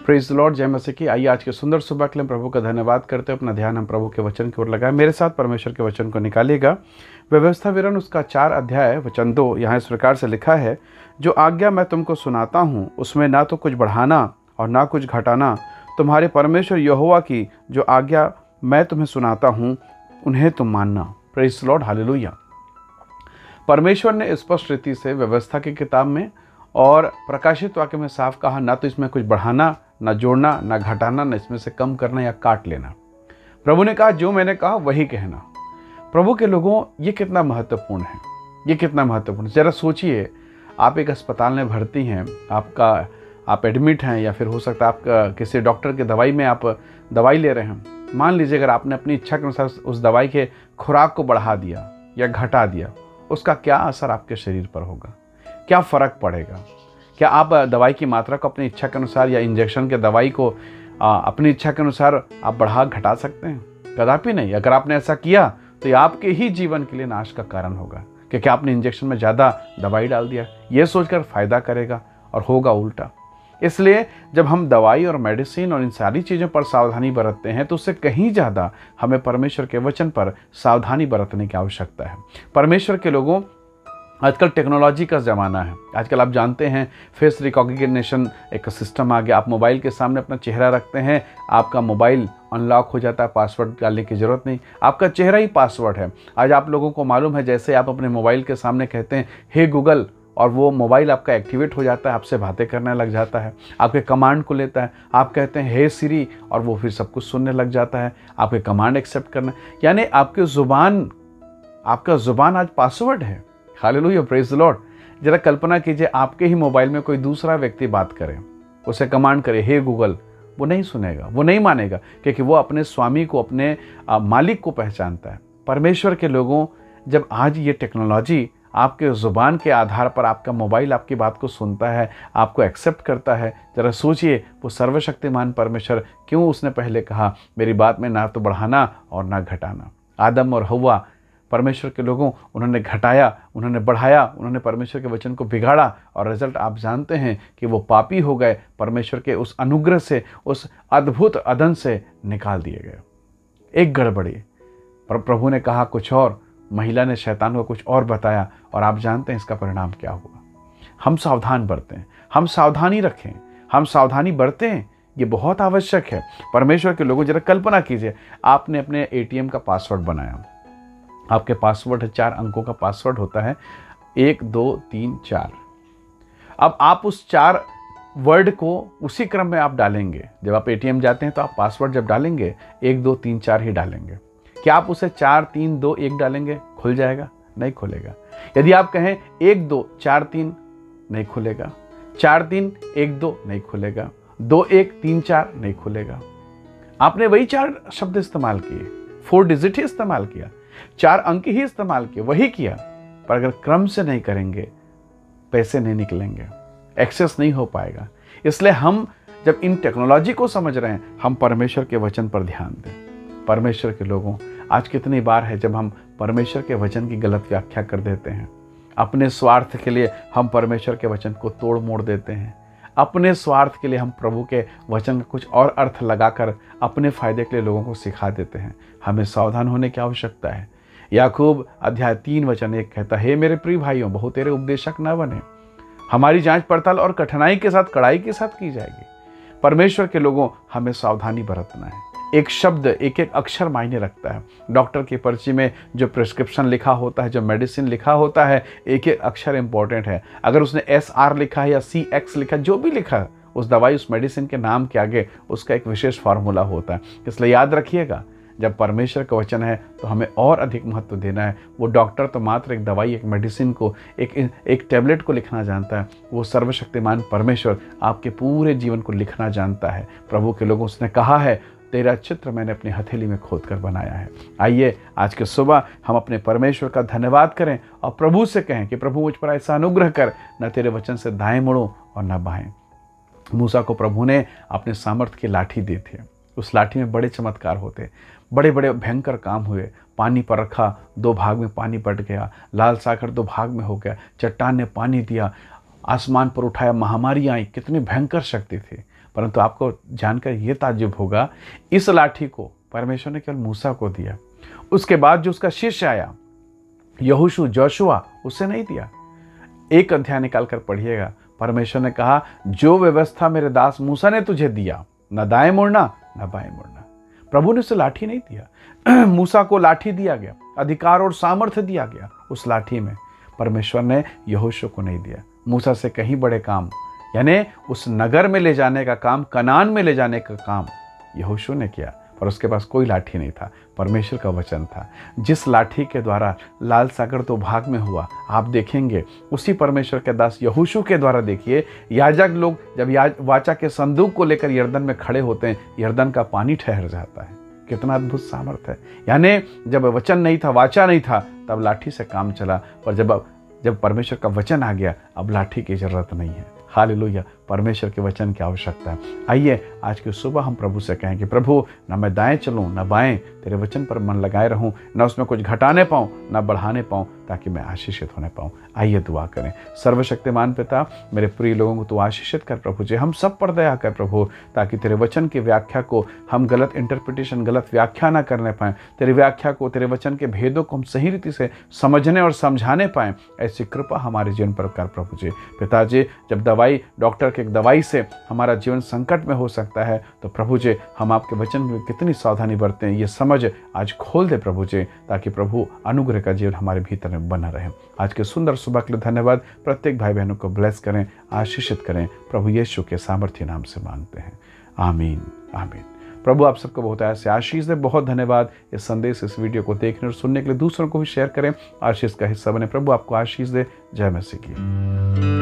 Praise the Lord, जय मसीह की। आइए आज के सुंदर सुबह के लिए प्रभु का धन्यवाद करते हुए अपना ध्यान हम प्रभु के वचन की ओर लगाएं। मेरे साथ परमेश्वर के वचन को निकालिएगा। व्यवस्था विवरण उसका 4 अध्याय वचन 2 यहाँ इस प्रकार से लिखा है, जो आज्ञा मैं तुमको सुनाता हूँ उसमें ना तो कुछ बढ़ाना और ना कुछ घटाना, तुम्हारे परमेश्वर यहोवा की जो आज्ञा मैं तुम्हें सुनाता हूँ उन्हें तुम मानना। Praise the Lord, hallelujah. परमेश्वर ने स्पष्ट रीति से व्यवस्था की किताब में और प्रकाशित वाक्य में साफ कहा, ना तो इसमें कुछ बढ़ाना, ना जोड़ना, ना घटाना, ना इसमें से कम करना या काट लेना। प्रभु ने कहा जो मैंने कहा वही कहना। प्रभु के लोगों, ये कितना महत्वपूर्ण है, ये कितना महत्वपूर्ण है। जरा सोचिए, आप एक अस्पताल में भर्ती हैं, आप एडमिट हैं, या फिर हो सकता है आप किसी डॉक्टर के दवाई में आप दवाई ले रहे हैं। मान लीजिए अगर आपने अपनी इच्छा के अनुसार उस दवाई के खुराक को बढ़ा दिया या घटा दिया, उसका क्या असर आपके शरीर पर होगा, क्या फ़र्क पड़ेगा? क्या आप दवाई की मात्रा को अपनी इच्छा के अनुसार या इंजेक्शन के दवाई को अपनी इच्छा के अनुसार आप बढ़ा घटा सकते हैं? कदापि नहीं। अगर आपने ऐसा किया तो ये आपके ही जीवन के लिए नाश का कारण होगा, क्योंकि आपने इंजेक्शन में ज़्यादा दवाई डाल दिया, ये सोचकर फ़ायदा करेगा और होगा उल्टा। इसलिए जब हम दवाई और मेडिसिन और इन सारी चीज़ों पर सावधानी बरतते हैं तो उससे कहीं ज़्यादा हमें परमेश्वर के वचन पर सावधानी बरतने की आवश्यकता है। परमेश्वर के लोगों, आजकल टेक्नोलॉजी का ज़माना है। आजकल आप जानते हैं फेस रिकॉग्निशन एक सिस्टम आ गया। आप मोबाइल के सामने अपना चेहरा रखते हैं, आपका मोबाइल अनलॉक हो जाता है, पासवर्ड डालने की ज़रूरत नहीं, आपका चेहरा ही पासवर्ड है। आज आप लोगों को मालूम है, जैसे आप अपने मोबाइल के सामने कहते हैं हे गूगल, और वो मोबाइल आपका एक्टिवेट हो जाता है, आपसे बातें करने लग जाता है, आपके कमांड को लेता है। आप कहते हैं हे सिरी, और वो फिर सब कुछ सुनने लग जाता है, आपके कमांड एक्सेप्ट करना। यानी आपका ज़ुबान आज पासवर्ड है। Hallelujah, praise the Lord. जरा कल्पना कीजिए, आपके ही मोबाइल में कोई दूसरा व्यक्ति बात करे, उसे कमांड करे हे गूगल, वो नहीं सुनेगा, वो नहीं मानेगा, क्योंकि वो अपने स्वामी को, अपने मालिक को पहचानता है। परमेश्वर के लोगों, जब आज ये टेक्नोलॉजी आपके ज़ुबान के आधार पर आपका मोबाइल आपकी बात को सुनता है, आपको एक्सेप्ट करता है, ज़रा सोचिए वो सर्वशक्तिमान परमेश्वर क्यों उसने पहले कहा मेरी बात में ना तो बढ़ाना और ना घटाना। आदम और हव्वा, परमेश्वर के लोगों, उन्होंने घटाया, उन्होंने बढ़ाया, उन्होंने परमेश्वर के वचन को बिगाड़ा, और रिजल्ट आप जानते हैं कि वो पापी हो गए, परमेश्वर के उस अनुग्रह से, उस अद्भुत अदन से निकाल दिए गए। एक गड़बड़ी, पर प्रभु ने कहा कुछ और, महिला ने शैतान को कुछ और बताया, और आप जानते हैं इसका परिणाम क्या हुआ। हम सावधान बरतें, हम सावधानी रखें, हम सावधानी बरतें, ये बहुत आवश्यक है। परमेश्वर के लोगों, जरा कल्पना कीजिए, आपने अपने ATM का पासवर्ड बनाया। आपके पासवर्ड है, 4 अंकों का पासवर्ड होता है, 1 2 3 4। अब आप उस 4 वर्ड को उसी क्रम में आप डालेंगे। जब आप ATM जाते हैं तो आप पासवर्ड जब डालेंगे 1 2 3 4 ही डालेंगे। क्या आप उसे 4 3 2 1 डालेंगे, खुल जाएगा? नहीं खुलेगा। यदि आप कहें 1 2 4 3, नहीं खुलेगा। 4 3 1 2 नहीं खुलेगा। 2 1 3 4 नहीं खुलेगा। आपने वही 4 शब्द इस्तेमाल किए, 4 डिजिट ही इस्तेमाल किया, 4 अंक ही इस्तेमाल किए, वही किया, पर अगर क्रम से नहीं करेंगे पैसे नहीं निकलेंगे, एक्सेस नहीं हो पाएगा। इसलिए हम जब इन टेक्नोलॉजी को समझ रहे हैं, हम परमेश्वर के वचन पर ध्यान दें। परमेश्वर के लोगों, आज कितनी बार है जब हम परमेश्वर के वचन की गलत व्याख्या कर देते हैं। अपने स्वार्थ के लिए हम परमेश्वर के वचन को तोड़ मोड़ देते हैं। अपने स्वार्थ के लिए हम प्रभु के वचन का कुछ और अर्थ लगाकर अपने फायदे के लिए लोगों को सिखा देते हैं। हमें सावधान होने की आवश्यकता है। याकूब अध्याय 3 वचन 1 कहता है, हे मेरे प्रिय भाइयों, बहु तेरे उपदेशक न बने। हमारी जांच पड़ताल और कठिनाई के साथ, कड़ाई के साथ की जाएगी। परमेश्वर के लोगों, हमें सावधानी बरतना है। एक शब्द, एक एक अक्षर मायने रखता है। डॉक्टर की पर्ची में जो प्रिस्क्रिप्शन लिखा होता है, जो मेडिसिन लिखा होता है, एक एक अक्षर इंपॉर्टेंट है। अगर उसने SR लिखा है या CX लिखा, जो भी लिखा है, उस दवाई, उस मेडिसिन के नाम के आगे उसका एक विशेष फार्मूला होता है। इसलिए याद रखिएगा, जब परमेश्वर का वचन है तो हमें और अधिक महत्व देना है। वो डॉक्टर तो मात्र एक दवाई, एक मेडिसिन को, एक टैबलेट को लिखना जानता है। वो सर्वशक्तिमान परमेश्वर आपके पूरे जीवन को लिखना जानता है। प्रभु के लोगों, उसने कहा है तेरा चित्र मैंने अपनी हथेली में खोद कर बनाया है। आइए आज के सुबह हम अपने परमेश्वर का धन्यवाद करें और प्रभु से कहें कि प्रभु मुझ पर ऐसा अनुग्रह कर, न तेरे वचन से दाएं मुड़ो और न बाएं। मूसा को प्रभु ने अपने सामर्थ्य की लाठी दी थी। उस लाठी में बड़े चमत्कार होते, बड़े बड़े भयंकर काम हुए। पानी पर रखा, 2 भाग में पानी बट गया। लाल सागर 2 भाग में हो गया। चट्टान ने पानी दिया, आसमान पर उठाया, महामारी आई। कितनी भयंकर शक्ति थी। परंतु आपको जानकर ये ताज्जुब होगा, इस लाठी को परमेश्वर ने केवल मूसा को दिया। उसके बाद जो उसका शिष्य आया यहोशू, जोशुआ, उसे नहीं दिया। एक अध्याय निकाल कर पढ़िएगा, परमेश्वर ने कहा जो व्यवस्था मेरे दास मूसा ने तुझे दिया, न दाएं मुड़ना न बाएं मुड़ना। प्रभु ने उसे लाठी नहीं दिया। मूसा को लाठी दिया गया, अधिकार और सामर्थ्य दिया गया उस लाठी में। परमेश्वर ने यहोशू को नहीं दिया। मूसा से कहीं बड़े काम, यानी उस नगर में ले जाने का काम, कनान में ले जाने का काम यहोशू ने किया, पर उसके पास कोई लाठी नहीं था, परमेश्वर का वचन था। जिस लाठी के द्वारा लाल सागर तो भाग में हुआ, आप देखेंगे उसी परमेश्वर के दास यहोशू के द्वारा देखिए, याजक लोग जब वाचा के संदूक को लेकर यरदन में खड़े होते हैं, यरदन का पानी ठहर जाता है। कितना अद्भुत सामर्थ्य है। यानी जब वचन नहीं था, वाचा नहीं था, तब लाठी से काम चला, पर जब परमेश्वर का वचन आ गया, अब लाठी की जरूरत नहीं है। हालेलुया, परमेश्वर के वचन की आवश्यकता है। आइए आज की सुबह हम प्रभु से कहें कि प्रभु, ना मैं दाएं चलूं ना बाएं, तेरे वचन पर मन लगाए रहूं, ना उसमें कुछ घटाने पाऊं ना बढ़ाने पाऊं, ताकि मैं आशीषित होने पाऊं। आइए दुआ करें। सर्वशक्तिमान पिता, मेरे प्रिय लोगों को तू आशीषित कर प्रभु जी, हम सब पर दया कर प्रभु, ताकि तेरे वचन की व्याख्या को हम गलत इंटरप्रिटेशन, गलत व्याख्या ना करने पाएं। तेरी व्याख्या को, तेरे वचन के भेदों को हम सही रीति से समझने और समझाने पाएं। ऐसी कृपा हमारे जीवन पर कर प्रभु जी। पिताजी, जब डॉक्टर के दवाई से हमारा जीवन संकट में हो सकता है, तो प्रभु जी हम आपके वचन में कितनी सावधानी बरतें, ये समझ आज खोल दे प्रभु जी, ताकि प्रभु अनुग्रह का जीवन हमारे भीतर में बना रहे। आज के सुंदर सुबह के लिए धन्यवाद। प्रत्येक भाई बहनों को ब्लेस करें, आशीषित करें, प्रभु यीशु के सामर्थ्य नाम से मांगते हैं, आमीन आमीन। प्रभु आप सबको बहुत ऐसे आशीष दे। बहुत धन्यवाद। इस संदेश, इस वीडियो को देखने और सुनने के लिए दूसरों को भी शेयर करें, आशीष का हिस्सा बने। प्रभु आपको आशीष दे। जय मसीह की।